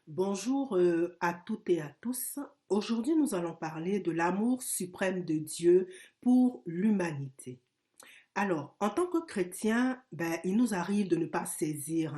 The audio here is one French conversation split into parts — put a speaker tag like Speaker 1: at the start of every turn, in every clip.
Speaker 1: Bonjour à toutes et à tous. Aujourd'hui, nous allons parler de l'amour suprême de Dieu pour l'humanité. Alors, en tant que chrétien, il nous arrive de ne pas saisir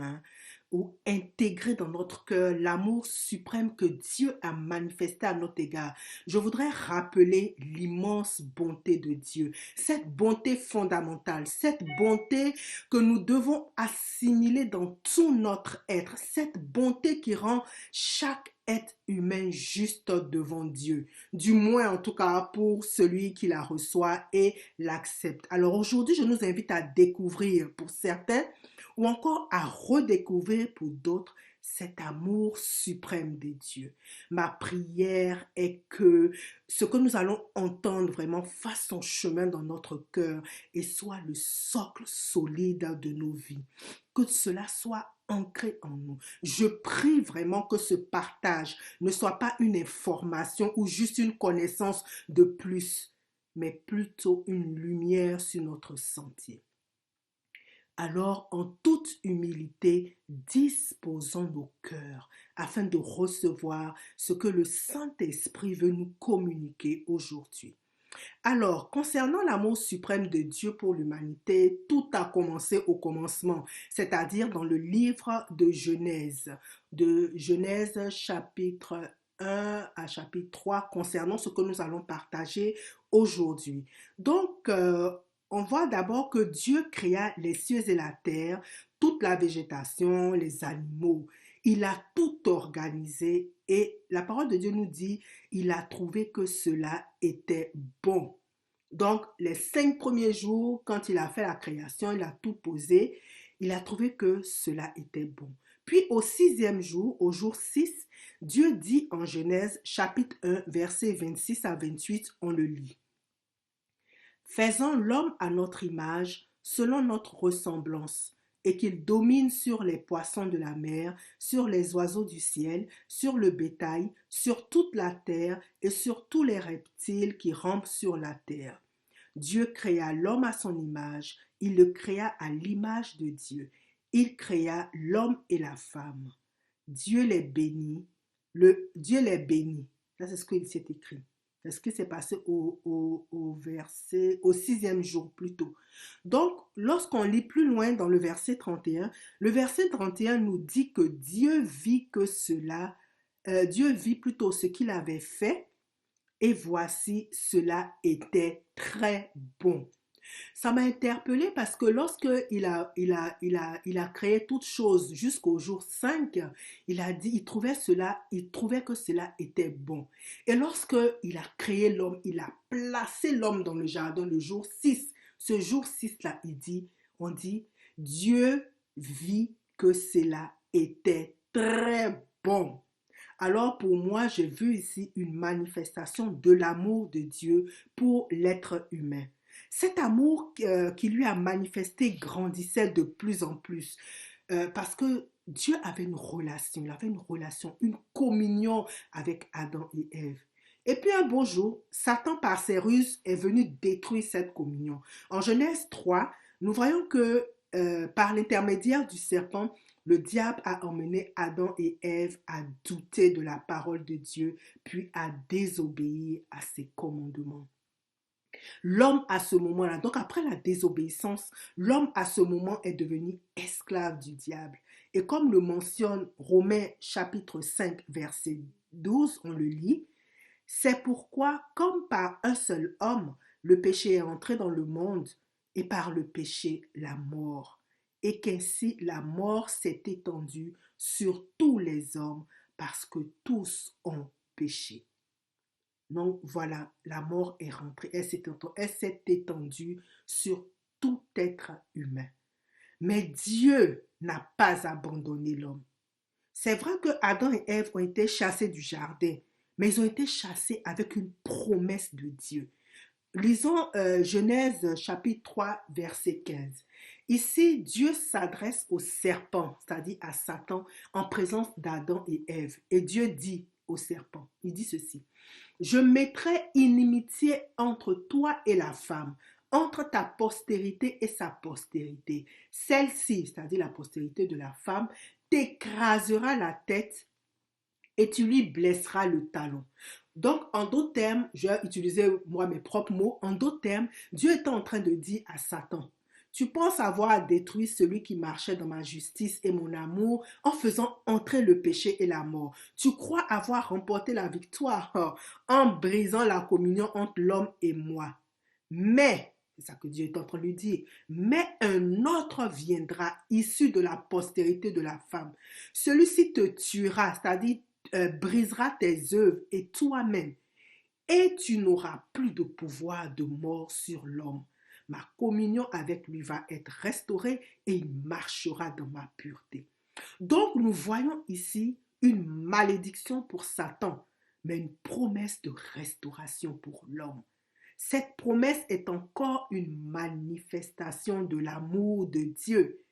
Speaker 1: ou intégrer dans notre cœur l'amour suprême que Dieu a manifesté à notre égard. Je voudrais rappeler l'immense bonté de Dieu, cette bonté fondamentale, cette bonté que nous devons assimiler dans tout notre être, cette bonté qui rend chaque être humain juste devant Dieu, du moins en tout cas pour celui qui la reçoit et l'accepte. Alors aujourd'hui, je nous invite à découvrir pour certains ou encore à redécouvrir pour d'autres cet amour suprême de Dieu. Ma prière est que ce que nous allons entendre vraiment fasse son chemin dans notre cœur et soit le socle solide de nos vies. Que cela soit ancré en nous. Je prie vraiment que ce partage ne soit pas une information ou juste une connaissance de plus, mais plutôt une lumière sur notre sentier. Alors, en toute humilité, disposons nos cœurs afin de recevoir ce que le Saint-Esprit veut nous communiquer aujourd'hui. Alors, concernant l'amour suprême de Dieu pour l'humanité, tout a commencé au commencement, c'est-à-dire dans le livre de Genèse chapitre 1 à chapitre 3, concernant ce que nous allons partager aujourd'hui. Donc, on voit d'abord que Dieu créa les cieux et la terre, toute la végétation, les animaux. Il a tout organisé et la parole de Dieu nous dit il a trouvé que cela était bon. Donc, les 5 premiers jours, quand il a fait la création, il a tout posé, il a trouvé que cela était bon. Puis au 6e jour, au jour 6, Dieu dit en Genèse chapitre 1, versets 26 à 28, on le lit. Faisons l'homme à notre image, selon notre ressemblance, et qu'il domine sur les poissons de la mer, sur les oiseaux du ciel, sur le bétail, sur toute la terre et sur tous les reptiles qui rampent sur la terre. Dieu créa l'homme à son image, il le créa à l'image de Dieu. Il créa l'homme et la femme. Dieu les bénit, Dieu les bénit. Ça, c'est ce qu'il s'est écrit. C'est ce qui s'est passé au 6e jour plutôt. Donc, lorsqu'on lit plus loin dans le verset 31, le verset 31 nous dit que Dieu vit plutôt ce qu'il avait fait, et voici, cela était très bon. Ça m'a interpellée parce que lorsque il a créé toutes choses jusqu'au jour 5, il a dit, il trouvait que cela était bon. Et lorsque il a créé l'homme, il a placé l'homme dans le jardin le jour 6. Ce jour 6 là, on dit, Dieu vit que cela était très bon. Alors pour moi, j'ai vu ici une manifestation de l'amour de Dieu pour l'être humain. Cet amour qui lui a manifesté grandissait de plus en plus parce que Dieu avait une relation, il avait une relation, une communion avec Adam et Ève. Et puis un beau jour, Satan par ses ruses est venu détruire cette communion. En Genèse 3, nous voyons que par l'intermédiaire du serpent, le diable a emmené Adam et Ève à douter de la parole de Dieu, puis à désobéir à ses commandements. L'homme à ce moment-là, donc après la désobéissance, l'homme à ce moment est devenu esclave du diable. Et comme le mentionne Romains chapitre 5 verset 12, on le lit, c'est pourquoi comme par un seul homme, le péché est entré dans le monde et par le péché la mort. Et qu'ainsi la mort s'est étendue sur tous les hommes parce que tous ont péché. Donc voilà, la mort est rentrée, elle s'est étendue sur tout être humain. Mais Dieu n'a pas abandonné l'homme. C'est vrai que Adam et Ève ont été chassés du jardin, mais ils ont été chassés avec une promesse de Dieu. Lisons Genèse chapitre 3, verset 15. Ici, Dieu s'adresse au serpent, c'est-à-dire à Satan, en présence d'Adam et Ève. Et Dieu dit au serpent, il dit ceci, je mettrai inimitié entre toi et la femme, entre ta postérité et sa postérité. Celle-ci, c'est-à-dire la postérité de la femme, t'écrasera la tête et tu lui blesseras le talon. Donc, en d'autres termes, je vais utiliser moi mes propres mots. En d'autres termes, Dieu est en train de dire à Satan, tu penses avoir détruit celui qui marchait dans ma justice et mon amour en faisant entrer le péché et la mort. Tu crois avoir remporté la victoire en brisant la communion entre l'homme et moi. Mais, c'est ça que Dieu est en train de lui dire, mais un autre viendra issu de la postérité de la femme. Celui-ci te tuera, c'est-à-dire brisera tes œuvres et toi-même, et tu n'auras plus de pouvoir de mort sur l'homme. Ma communion avec lui va être restaurée et il marchera dans ma pureté. Donc nous voyons ici une malédiction pour Satan, mais une promesse de restauration pour l'homme. Cette promesse est encore une manifestation de l'amour de Dieu.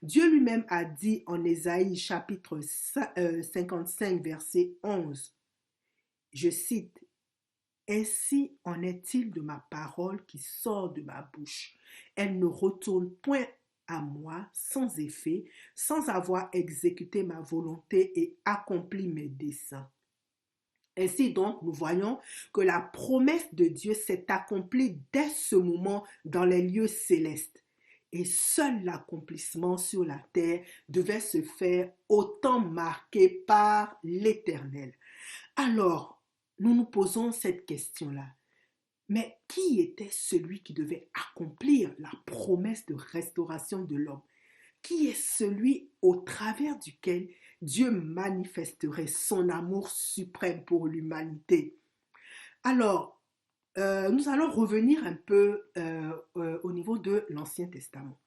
Speaker 1: Dieu lui-même a dit en Ésaïe chapitre 55 verset 11, je cite, ainsi en est-il de ma parole qui sort de ma bouche. Elle ne retourne point à moi sans effet, sans avoir exécuté ma volonté et accompli mes desseins. Ainsi donc, nous voyons que la promesse de Dieu s'est accomplie dès ce moment dans les lieux célestes. Et seul l'accomplissement sur la terre devait se faire au temps marqué par l'Éternel. Alors, nous nous posons cette question-là. Mais qui était celui qui devait accomplir la promesse de restauration de l'homme? Qui est celui au travers duquel Dieu manifesterait son amour suprême pour l'humanité? Alors, nous allons revenir un peu au niveau de l'Ancien Testament.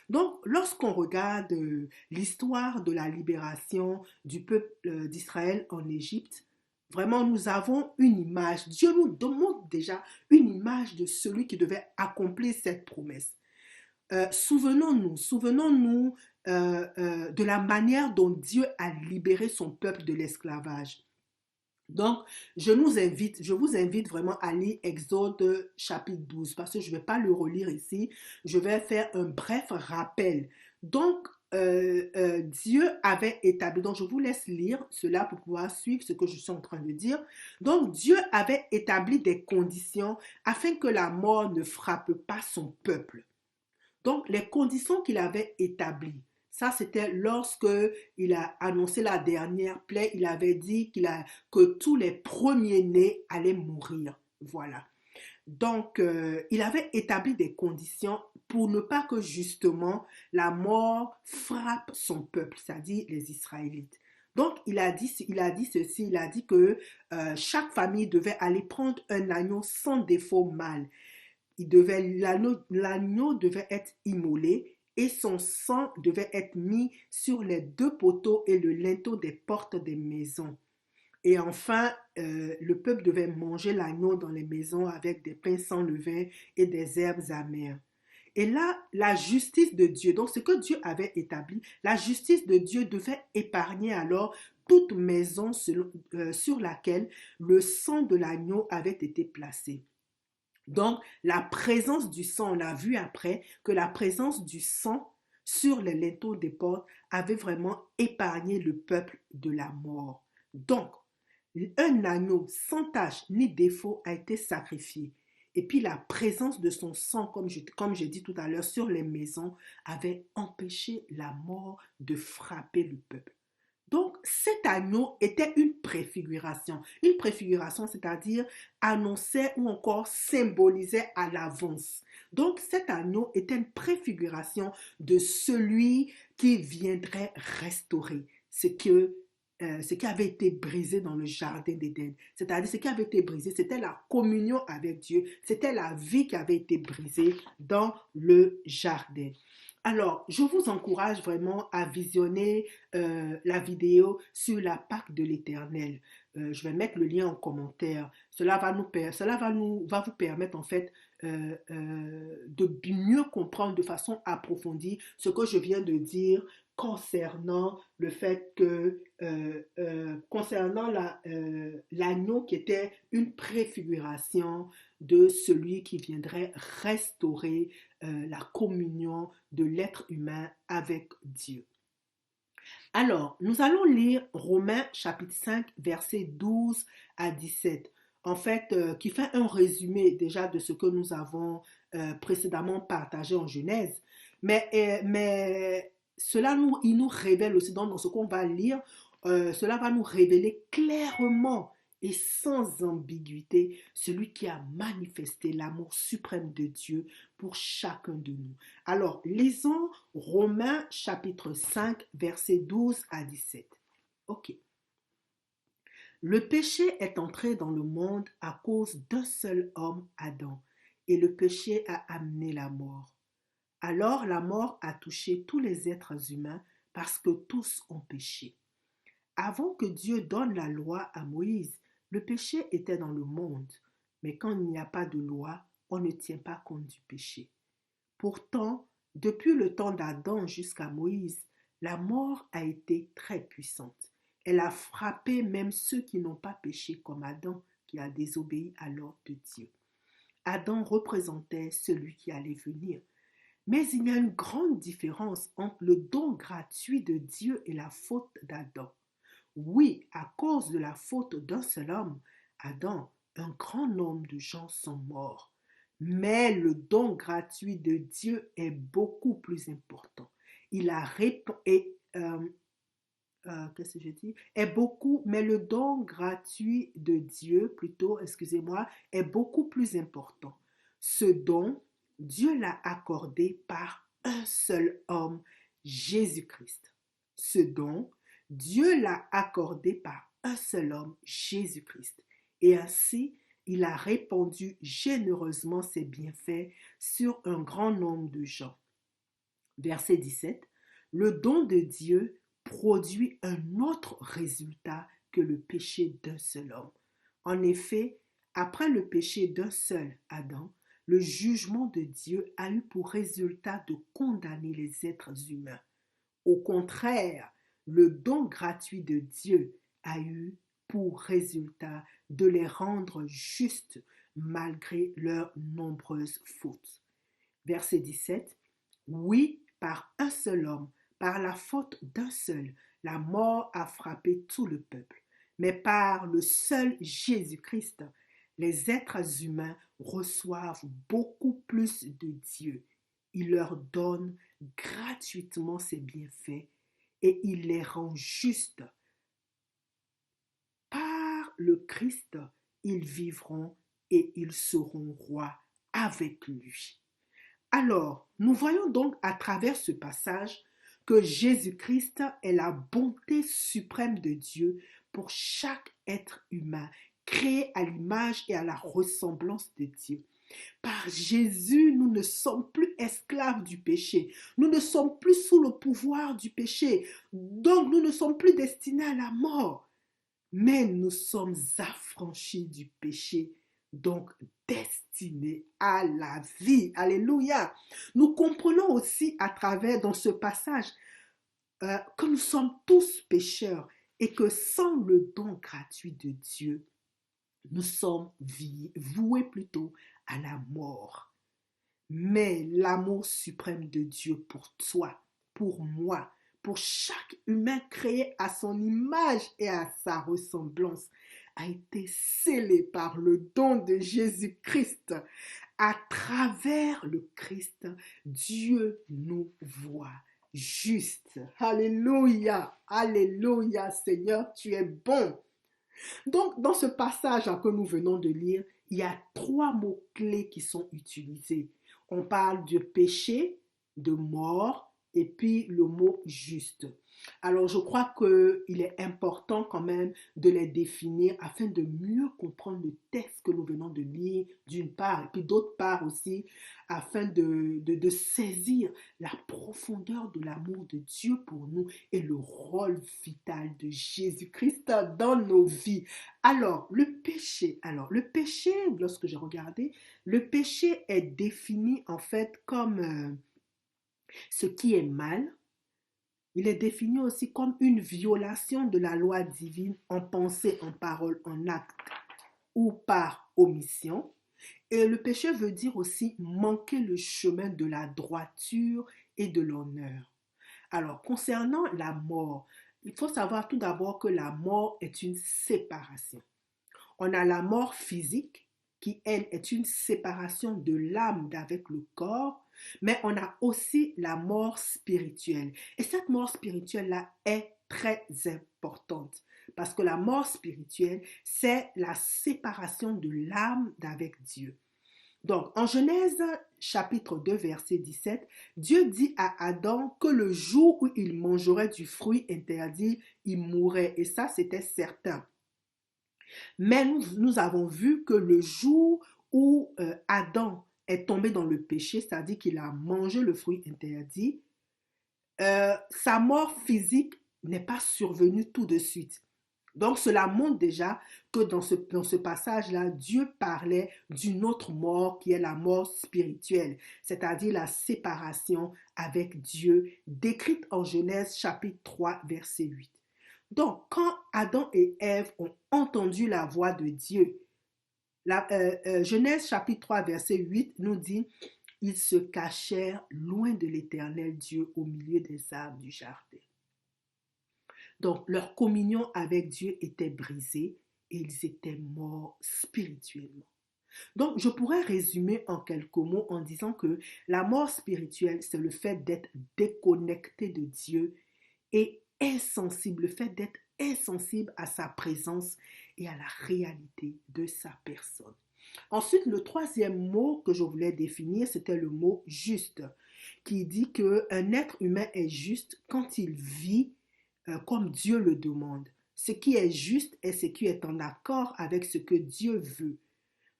Speaker 1: Donc, lorsqu'on regarde l'histoire de la libération du peuple d'Israël en Égypte, vraiment, nous avons une image. Dieu nous demande déjà une image de celui qui devait accomplir cette promesse. Souvenons-nous de la manière dont Dieu a libéré son peuple de l'esclavage. Donc, je vous invite vraiment à lire Exode chapitre 12 parce que je ne vais pas le relire ici. Je vais faire un bref rappel. Donc, Dieu avait établi, donc je vous laisse lire cela pour pouvoir suivre ce que je suis en train de dire. Donc, Dieu avait établi des conditions afin que la mort ne frappe pas son peuple. Donc, les conditions qu'il avait établies, ça c'était lorsque il a annoncé la dernière plaie, il avait dit que tous les premiers-nés allaient mourir. Voilà. Donc, il avait établi des conditions pour ne pas que justement la mort frappe son peuple, c'est-à-dire les Israélites. Donc, il a dit ceci, il a dit que chaque famille devait aller prendre un agneau sans défaut mâle. L'agneau devait être immolé et son sang devait être mis sur les deux poteaux et le linteau des portes des maisons. Et enfin, le peuple devait manger l'agneau dans les maisons avec des pains sans levain et des herbes amères. Et là, la justice de Dieu, donc ce que Dieu avait établi, la justice de Dieu devait épargner alors toute maison sur laquelle le sang de l'agneau avait été placé. Donc, la présence du sang, on a vu après que la présence du sang sur les linteaux des portes avait vraiment épargné le peuple de la mort. Donc, un agneau sans tache ni défaut a été sacrifié. Et puis la présence de son sang, comme j'ai dit tout à l'heure, sur les maisons, avait empêché la mort de frapper le peuple. Donc, cet agneau était une préfiguration. Une préfiguration, c'est-à-dire annonçait ou encore symbolisait à l'avance. Donc, cet agneau était une préfiguration de celui qui viendrait restaurer ce qui avait été brisé dans le jardin d'Éden. C'est-à-dire ce qui avait été brisé, c'était la communion avec Dieu, c'était la vie qui avait été brisée dans le jardin. Alors, je vous encourage vraiment à visionner la vidéo sur la Pâque de l'Éternel. Je vais mettre le lien en commentaire. Cela va vous permettre en fait de mieux comprendre de façon approfondie ce que je viens de dire concernant le fait que concernant l'agneau qui était une préfiguration de celui qui viendrait restaurer la communion de l'être humain avec Dieu. Alors, nous allons lire Romains chapitre 5, versets 12 à 17. En fait, qui fait un résumé déjà de ce que nous avons précédemment partagé en Genèse. Mais cela il nous révèle aussi, dans ce qu'on va lire, cela va nous révéler clairement et sans ambiguïté celui qui a manifesté l'amour suprême de Dieu pour chacun de nous. Alors, lisons Romains chapitre 5, versets 12 à 17. Ok. Le péché est entré dans le monde à cause d'un seul homme, Adam, et le péché a amené la mort. Alors la mort a touché tous les êtres humains parce que tous ont péché. Avant que Dieu donne la loi à Moïse, le péché était dans le monde, mais quand il n'y a pas de loi, on ne tient pas compte du péché. Pourtant, depuis le temps d'Adam jusqu'à Moïse, la mort a été très puissante. Elle a frappé même ceux qui n'ont pas péché comme Adam, qui a désobéi à l'ordre de Dieu. Adam représentait celui qui allait venir. Mais il y a une grande différence entre le don gratuit de Dieu et la faute d'Adam. Oui, à cause de la faute d'un seul homme, Adam, un grand nombre de gens sont morts. Mais le don gratuit de Dieu est beaucoup plus important. Il a répondu, qu'est-ce que je dis? Est beaucoup, mais le don gratuit de Dieu, plutôt, excusez-moi, est beaucoup plus important. Ce don, Dieu l'a accordé par un seul homme, Jésus-Christ. Ce don, Dieu l'a accordé par un seul homme, Jésus-Christ. Et ainsi, il a répandu généreusement ses bienfaits sur un grand nombre de gens. Verset 17. Le don de Dieu produit un autre résultat que le péché d'un seul homme. En effet, après le péché d'un seul Adam, le jugement de Dieu a eu pour résultat de condamner les êtres humains. Au contraire, le don gratuit de Dieu a eu pour résultat de les rendre justes malgré leurs nombreuses fautes. Verset 17. Oui, par un seul homme, par la faute d'un seul, la mort a frappé tout le peuple. Mais par le seul Jésus-Christ, les êtres humains reçoivent beaucoup plus de Dieu. Il leur donne gratuitement ses bienfaits et il les rend justes. Par le Christ, ils vivront et ils seront rois avec lui. Alors, nous voyons donc à travers ce passage que Jésus-Christ est la bonté suprême de Dieu pour chaque être humain, créé à l'image et à la ressemblance de Dieu. Par Jésus, nous ne sommes plus esclaves du péché. Nous ne sommes plus sous le pouvoir du péché. Donc, nous ne sommes plus destinés à la mort. Mais nous sommes affranchis du péché, donc destinés à la vie. Alléluia. Nous comprenons aussi à travers, dans ce passage, que nous sommes tous pécheurs et que sans le don gratuit de Dieu, nous sommes voués plutôt à la mort. Mais l'amour suprême de Dieu pour toi, pour moi, pour chaque humain créé à son image et à sa ressemblance, a été scellé par le don de Jésus-Christ. À travers le Christ, Dieu nous voit juste. Alléluia, alléluia, Seigneur, tu es bon. Donc, dans ce passage que nous venons de lire, il y a trois mots-clés qui sont utilisés. On parle de péché, de mort et puis le mot juste. Alors, je crois qu'il est important quand même de les définir afin de mieux comprendre le texte que nous venons de lire d'une part et puis d'autre part aussi afin de saisir la profondeur de l'amour de Dieu pour nous et le rôle vital de Jésus-Christ dans nos vies. Alors, le péché, lorsque j'ai regardé, le péché est défini en fait comme ce qui est mal. Il est défini aussi comme une violation de la loi divine en pensée, en parole, en acte ou par omission. Et le péché veut dire aussi manquer le chemin de la droiture et de l'honneur. Alors, concernant la mort, Il faut savoir tout d'abord que la mort est une séparation. On a la mort physique qui, elle, est une séparation de l'âme d'avec le corps, mais on a aussi la mort spirituelle. Et cette mort spirituelle-là est très importante parce que la mort spirituelle, c'est la séparation de l'âme d'avec Dieu. Donc, en Genèse chapitre 2, verset 17, Dieu dit à Adam que le jour où il mangerait du fruit interdit, il mourrait. Et ça, c'était certain. Mais nous avons vu que le jour où Adam est tombé dans le péché, c'est-à-dire qu'il a mangé le fruit interdit, sa mort physique n'est pas survenue tout de suite. Donc cela montre déjà que dans ce passage-là, Dieu parlait d'une autre mort qui est la mort spirituelle, c'est-à-dire la séparation avec Dieu, décrite en Genèse chapitre 3, verset 8. Donc quand Adam et Ève ont entendu la voix de Dieu, Genèse chapitre 3, verset 8 nous dit, ils se cachèrent loin de l'Éternel Dieu au milieu des arbres du jardin. Donc, leur communion avec Dieu était brisée et ils étaient morts spirituellement. Donc, je pourrais résumer en quelques mots en disant que la mort spirituelle, c'est le fait d'être déconnecté de Dieu et insensible, le fait d'être insensible à sa présence et à la réalité de sa personne. Ensuite, le troisième mot que je voulais définir, c'était le mot juste, qui dit qu'un être humain est juste quand il vit comme Dieu le demande. Ce qui est juste est ce qui est en accord avec ce que Dieu veut.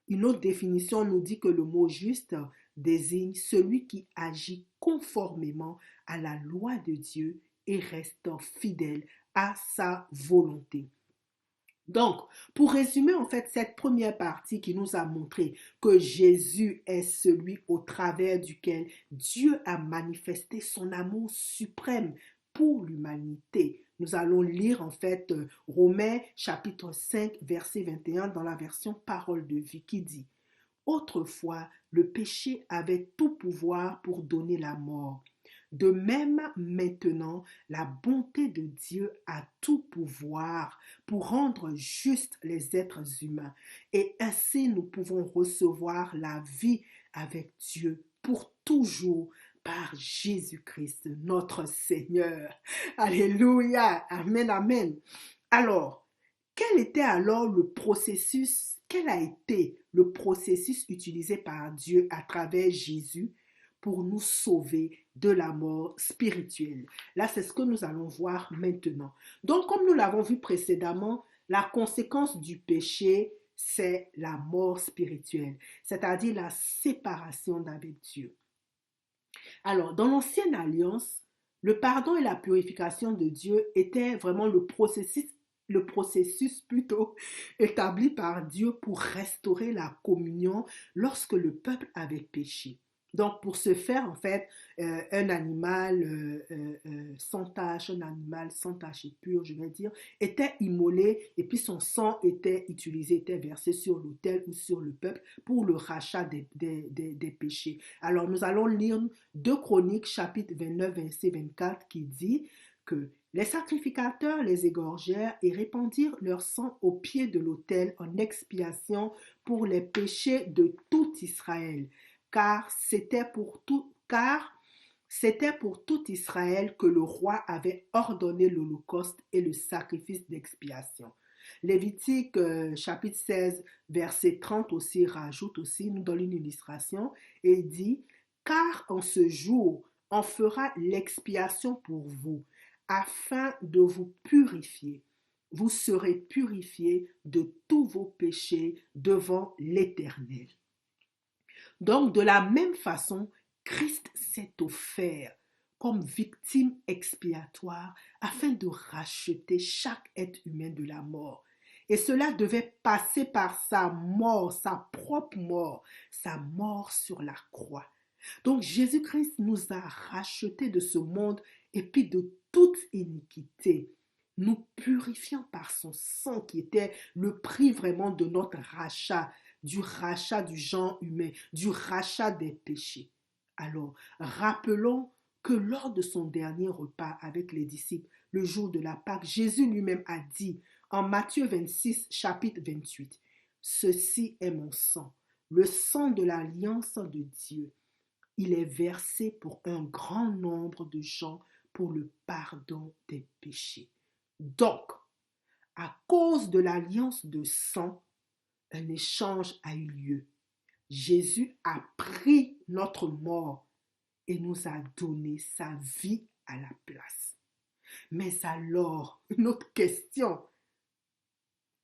Speaker 1: Une autre définition nous dit que le mot juste désigne celui qui agit conformément à la loi de Dieu et reste fidèle à sa volonté. Donc, pour résumer en fait cette première partie qui nous a montré que Jésus est celui au travers duquel Dieu a manifesté son amour suprême pour l'humanité. Nous allons lire en fait Romains chapitre 5 verset 21 dans la version Parole de vie qui dit: Autrefois, le péché avait tout pouvoir pour donner la mort. De même, maintenant, la bonté de Dieu a tout pouvoir pour rendre justes les êtres humains. Et ainsi, nous pouvons recevoir la vie avec Dieu pour toujours par Jésus-Christ, notre Seigneur. Alléluia. Amen, amen. Alors, quel était alors le processus, quel a été le processus utilisé par Dieu à travers Jésus pour nous sauver de la mort spirituelle? Là, c'est ce que nous allons voir maintenant. Donc, comme nous l'avons vu précédemment, la conséquence du péché, c'est la mort spirituelle, c'est-à-dire la séparation d'avec Dieu. Alors, dans l'ancienne alliance, le pardon et la purification de Dieu étaient vraiment le processus plutôt établi par Dieu pour restaurer la communion lorsque le peuple avait péché. Donc, pour ce faire, en fait, un animal sans tache, un animal sans tache et pur, je vais dire, était immolé et puis son sang était utilisé, était versé sur l'autel ou sur le peuple pour le rachat des péchés. Alors, nous allons lire 2 Chroniques, chapitre 29, verset 24, qui dit que les sacrificateurs les égorgèrent et répandirent leur sang au pied de l'autel en expiation pour les péchés de tout Israël. C'était pour tout Israël que le roi avait ordonné l'holocauste et le sacrifice d'expiation. Lévitique chapitre 16 verset 30 aussi rajoute aussi, nous donne une illustration et dit: car en ce jour on fera l'expiation pour vous afin de vous purifier. Vous serez purifiés de tous vos péchés devant l'Éternel. Donc, de la même façon, Christ s'est offert comme victime expiatoire afin de racheter chaque être humain de la mort. Et cela devait passer par sa mort, sa propre mort, sa mort sur la croix. Donc Jésus-Christ nous a rachetés de ce monde et puis de toute iniquité, nous purifiant par son sang qui était le prix vraiment de notre rachat, du rachat du genre humain, du rachat des péchés. Alors, rappelons que lors de son dernier repas avec les disciples, le jour de la Pâque, Jésus lui-même a dit en Matthieu 26, chapitre 28, ceci est mon sang, le sang de l'alliance de Dieu. Il est versé pour un grand nombre de gens pour le pardon des péchés. Donc, à cause de l'alliance de sang, un échange a eu lieu. Jésus a pris notre mort et nous a donné sa vie à la place. Mais alors, une autre question,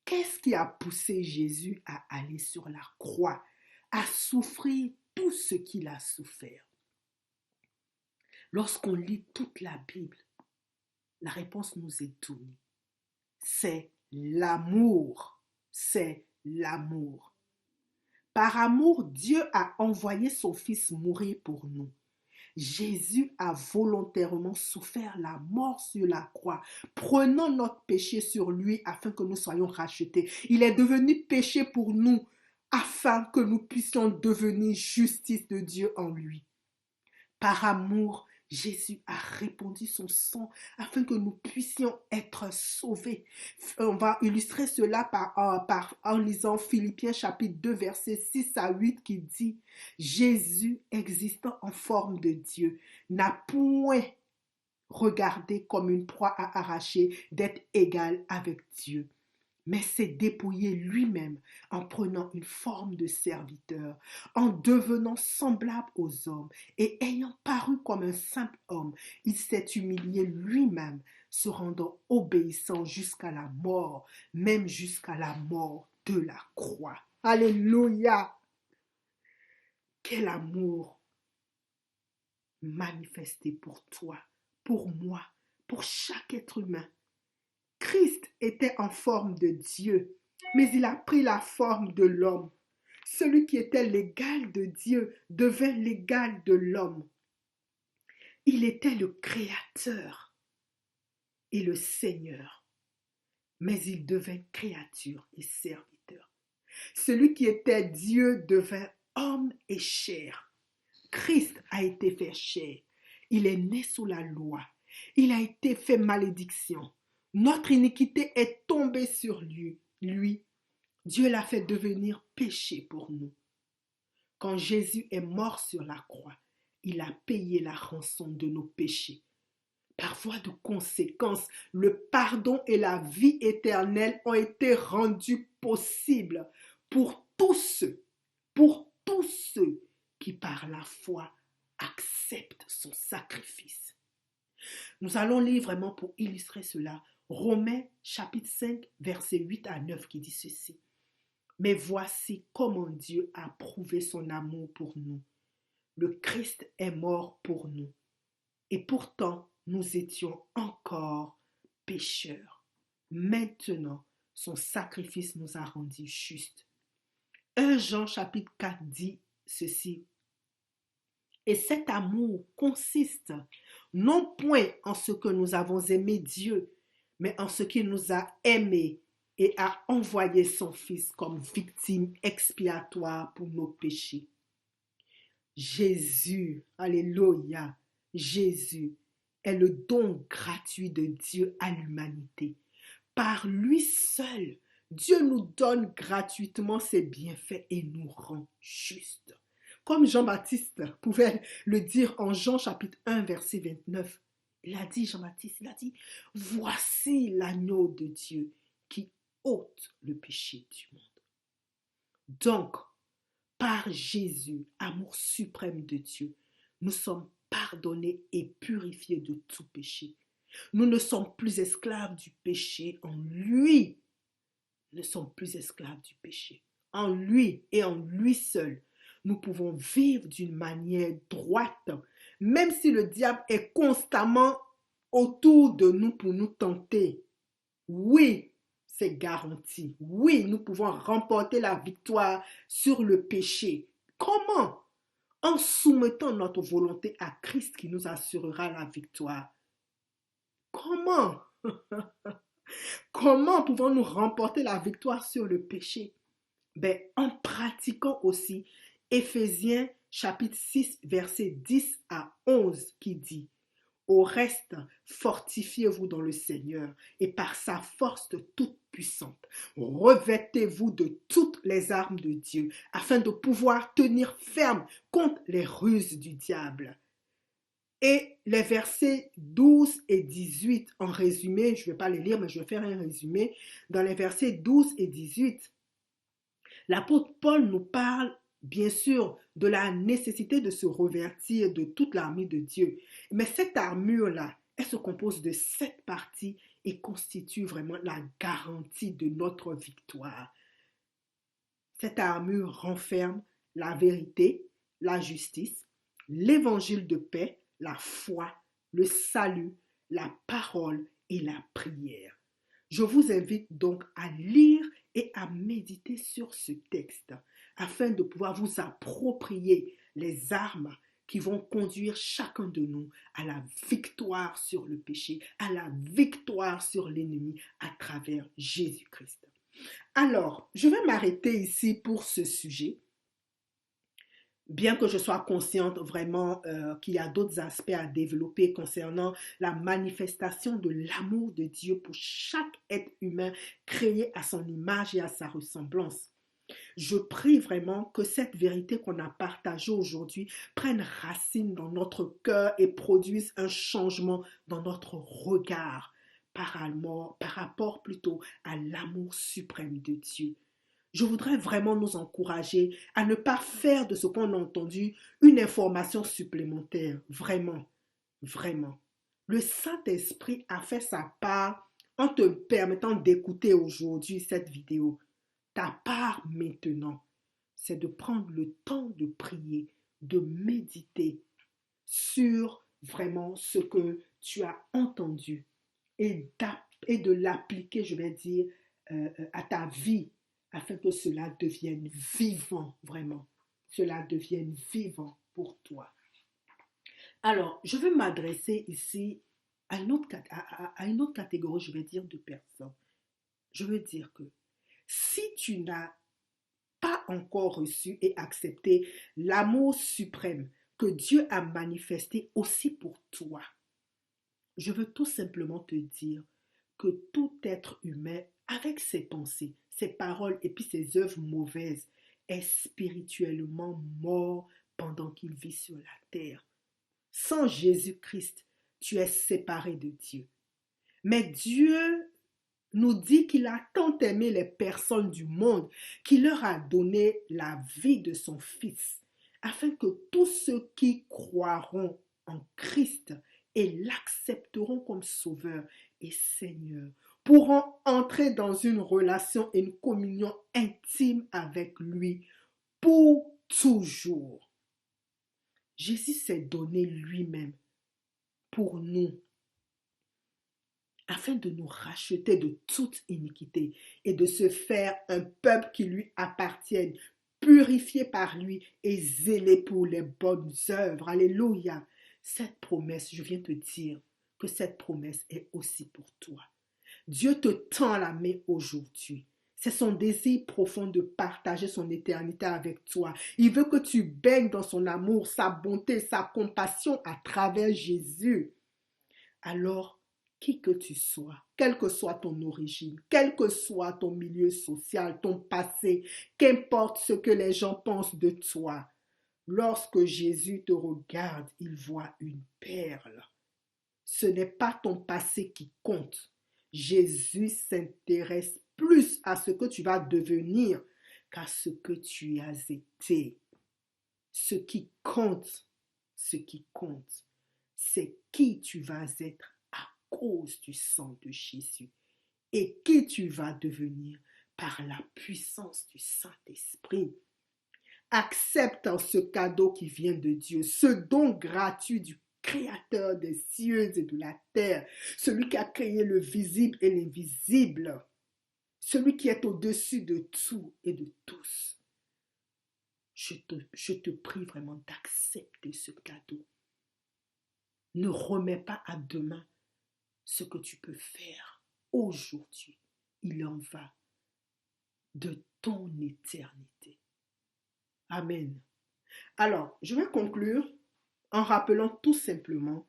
Speaker 1: qu'est-ce qui a poussé Jésus à aller sur la croix, à souffrir tout ce qu'il a souffert? Lorsqu'on lit toute la Bible, la réponse nous est donnée. C'est l'amour. C'est l'amour. Par amour, Dieu a envoyé son Fils mourir pour nous. Jésus a volontairement souffert la mort sur la croix, prenant notre péché sur lui afin que nous soyons rachetés. Il est devenu péché pour nous afin que nous puissions devenir justice de Dieu en lui. Par amour, Jésus a répandu son sang afin que nous puissions être sauvés. On va illustrer cela en lisant Philippiens chapitre 2 versets 6 à 8 qui dit « Jésus, existant en forme de Dieu, n'a point regardé comme une proie à arracher d'être égal avec Dieu. » Mais s'est dépouillé lui-même en prenant une forme de serviteur, en devenant semblable aux hommes et ayant paru comme un simple homme, il s'est humilié lui-même, se rendant obéissant jusqu'à la mort, même jusqu'à la mort de la croix. Alléluia! Quel amour manifesté pour toi, pour moi, pour chaque être humain. Christ était en forme de Dieu, mais il a pris la forme de l'homme. Celui qui était l'égal de Dieu devint l'égal de l'homme. Il était le Créateur et le Seigneur, mais il devint créature et serviteur. Celui qui était Dieu devint homme et chair. Christ a été fait chair. Il est né sous la loi. Il a été fait malédiction. Notre iniquité est tombée sur lui. Dieu l'a fait devenir péché pour nous. Quand Jésus est mort sur la croix, il a payé la rançon de nos péchés. Par voie de conséquence, le pardon et la vie éternelle ont été rendus possibles pour tous ceux qui par la foi acceptent son sacrifice. Nous allons lire vraiment pour illustrer cela Romains chapitre 5 versets 8 à 9 qui dit ceci. Mais voici comment Dieu a prouvé son amour pour nous. Le Christ est mort pour nous. Et pourtant, nous étions encore pécheurs. Maintenant, son sacrifice nous a rendus justes. 1 Jean chapitre 4 dit ceci. Et cet amour consiste non point en ce que nous avons aimé Dieu, mais en ce qu'il nous a aimés et a envoyé son Fils comme victime expiatoire pour nos péchés. Jésus, alléluia, Jésus est le don gratuit de Dieu à l'humanité. Par lui seul, Dieu nous donne gratuitement ses bienfaits et nous rend justes. Comme Jean-Baptiste pouvait le dire en Jean chapitre 1 verset 29. Il a dit, Jean-Baptiste, il a dit, voici l'agneau de Dieu qui ôte le péché du monde. Donc, par Jésus, amour suprême de Dieu, nous sommes pardonnés et purifiés de tout péché. Nous ne sommes plus esclaves du péché en lui. Nous ne sommes plus esclaves du péché. En lui et en lui seul, nous pouvons vivre d'une manière droite, même si le diable est constamment autour de nous pour nous tenter. Oui, c'est garanti. Oui, nous pouvons remporter la victoire sur le péché. Comment? En soumettant notre volonté à Christ qui nous assurera la victoire. Comment? Comment pouvons-nous remporter la victoire sur le péché? En pratiquant aussi Éphésiens chapitre 6 verset 10 à 11 qui dit Au reste, fortifiez-vous dans le Seigneur et par sa force toute puissante. Revêtez-vous de toutes les armes de Dieu afin de pouvoir tenir ferme contre les ruses du diable. Et les versets 12 et 18, en résumé, je ne vais pas les lire, mais je vais faire un résumé. Dans les versets 12 et 18, l'apôtre Paul nous parle, bien sûr, de la nécessité de se revêtir de toute l'armure de Dieu. Mais cette armure-là, elle se compose de 7 parties et constitue vraiment la garantie de notre victoire. Cette armure renferme la vérité, la justice, l'évangile de paix, la foi, le salut, la parole et la prière. Je vous invite donc à lire et à méditer sur ce texte afin de pouvoir vous approprier les armes qui vont conduire chacun de nous à la victoire sur le péché, à la victoire sur l'ennemi à travers Jésus-Christ. Alors, je vais m'arrêter ici pour ce sujet, bien que je sois consciente vraiment qu'il y a d'autres aspects à développer concernant la manifestation de l'amour de Dieu pour chaque être humain créé à son image et à sa ressemblance. Je prie vraiment que cette vérité qu'on a partagée aujourd'hui prenne racine dans notre cœur et produise un changement dans notre regard par rapport plutôt à l'amour suprême de Dieu. Je voudrais vraiment nous encourager à ne pas faire de ce qu'on a entendu une information supplémentaire. Vraiment, vraiment. Le Saint-Esprit a fait sa part en te permettant d'écouter aujourd'hui cette vidéo. Ta part maintenant, c'est de prendre le temps de prier, de méditer sur vraiment ce que tu as entendu et de l'appliquer, je vais dire, à ta vie afin que cela devienne vivant, vraiment. Cela devienne vivant pour toi. Alors, je vais m'adresser ici à une autre catégorie, je vais dire, de personnes. Je veux dire que si tu n'as pas encore reçu et accepté l'amour suprême que Dieu a manifesté aussi pour toi, je veux tout simplement te dire que tout être humain, avec ses pensées, ses paroles et puis ses œuvres mauvaises, est spirituellement mort pendant qu'il vit sur la terre. Sans Jésus-Christ, tu es séparé de Dieu. Mais Dieu nous dit qu'il a tant aimé les personnes du monde qu'il leur a donné la vie de son Fils, afin que tous ceux qui croiront en Christ et l'accepteront comme Sauveur et Seigneur pourront entrer dans une relation et une communion intime avec lui pour toujours. Jésus s'est donné lui-même pour nous afin de nous racheter de toute iniquité et de se faire un peuple qui lui appartienne, purifié par lui et zélé pour les bonnes œuvres. Alléluia. Cette promesse, je viens te dire que cette promesse est aussi pour toi. Dieu te tend la main aujourd'hui. C'est son désir profond de partager son éternité avec toi. Il veut que tu baignes dans son amour, sa bonté, sa compassion à travers Jésus. Alors, qui que tu sois, quelle que soit ton origine, quel que soit ton milieu social, ton passé, qu'importe ce que les gens pensent de toi, lorsque Jésus te regarde, il voit une perle. Ce n'est pas ton passé qui compte. Jésus s'intéresse plus à ce que tu vas devenir qu'à ce que tu as été. Ce qui compte, c'est qui tu vas être à cause du sang de Jésus et qui tu vas devenir par la puissance du Saint-Esprit. Accepte ce cadeau qui vient de Dieu, ce don gratuit du Créateur des cieux et de la terre, celui qui a créé le visible et l'invisible, celui qui est au-dessus de tout et de tous. Je te prie vraiment d'accepter ce cadeau. Ne remets pas à demain ce que tu peux faire aujourd'hui. Il en va de ton éternité. Amen. Alors, je vais conclure en rappelant tout simplement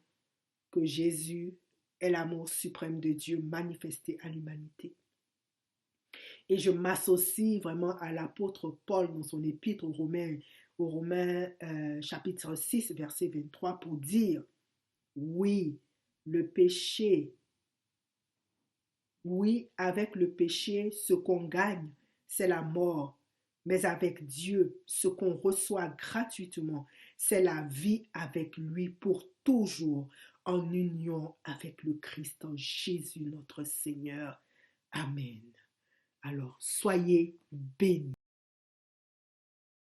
Speaker 1: que Jésus est l'amour suprême de Dieu manifesté à l'humanité. Et je m'associe vraiment à l'apôtre Paul dans son épître aux Romains chapitre 6, verset 23, pour dire, oui, le péché, oui, avec le péché, ce qu'on gagne, c'est la mort. Mais avec Dieu, ce qu'on reçoit gratuitement, c'est la vie avec lui pour toujours, en union avec le Christ en Jésus notre Seigneur. Amen. Alors, soyez bénis.